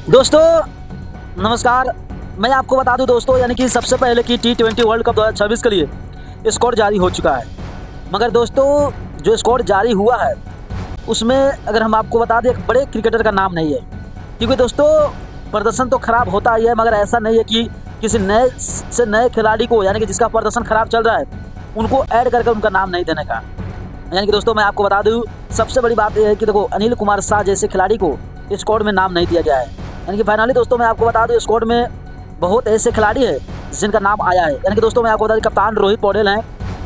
दोस्तों नमस्कार। मैं आपको बता दूं दोस्तों, यानी कि सबसे पहले कि T20 वर्ल्ड कप 2026 के लिए स्कोर जारी हो चुका है। मगर दोस्तों जो स्कोर जारी हुआ है उसमें अगर हम आपको बता दें, एक बड़े क्रिकेटर का नाम नहीं है। क्योंकि दोस्तों प्रदर्शन तो खराब होता ही है, मगर ऐसा नहीं है कि किसी नए खिलाड़ी को, यानी कि जिसका प्रदर्शन खराब चल रहा है, उनको ऐड करके उनका नाम नहीं देने का। यानी कि दोस्तों मैं आपको बता दूं, सबसे बड़ी बात यह है कि देखो अनिल कुमार शाह जैसे खिलाड़ी को स्क्वाड में नाम नहीं दिया गया है। यानी कि फाइनली दोस्तों मैं आपको बता दूं, स्क्वाड में बहुत ऐसे खिलाड़ी हैं जिनका नाम आया है। यानी कि दोस्तों मैं आपको बता दूं, कप्तान रोहित पौडेल हैं,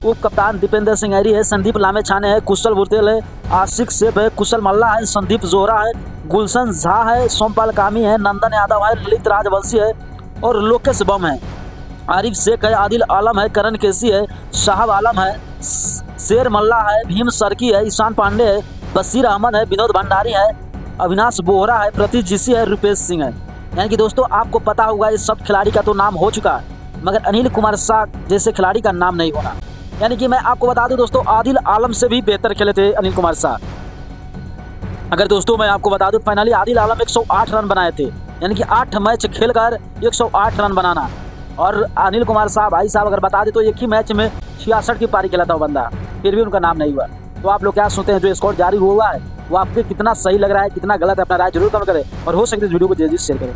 उप कप्तान दीपेंद्र सिंह ऐरी है, संदीप लामेछाने है, कुशल बुरतेल है, आशिक सेफ है, कुशल मल्ला है, संदीप जोहरा है, गुलशन झा है, सोमपाल कामी है, नंदन यादव है, ललित राजवंशी है और लोकेश बम है, आरिफ शेख है, आदिल आलम है, करण केसी है, शाहब आलम है, शेर मल्ला है, भीम सर्की है, ईशान पांडे है, बशीर अहमद है, विनोद भंडारी है, अविनाश बोहरा है, प्रतीक जीसी है, रुपेश सिंह है। यानी कि दोस्तों आपको पता होगा इस सब खिलाड़ी का तो नाम हो चुका है, मगर अनिल कुमार शाह जैसे खिलाड़ी का नाम नहीं होना। यानी कि मैं आपको बता दूं दोस्तों, आदिल आलम से भी बेहतर खेले थे अनिल कुमार शाह। अगर दोस्तों मैं आपको बता दूं, फाइनली आदिल आलम 108 रन बनाए थे। यानी कि 8 मैच खेलकर 108 रन बनाना, और अनिल कुमार शाह भाई साहब अगर बता दे तो एक ही मैच में 66 की पारी खेला था वो बंदा, फिर भी उनका नाम नहीं हुआ। तो आप लोग क्या सोचते हैं, जो स्कोर जारी हुआ है वो आपको कितना सही लग रहा है, कितना गलत है, अपना राय जरूर कमेंट करें और हो सके तो इस वीडियो को जल्दी से शेयर करें।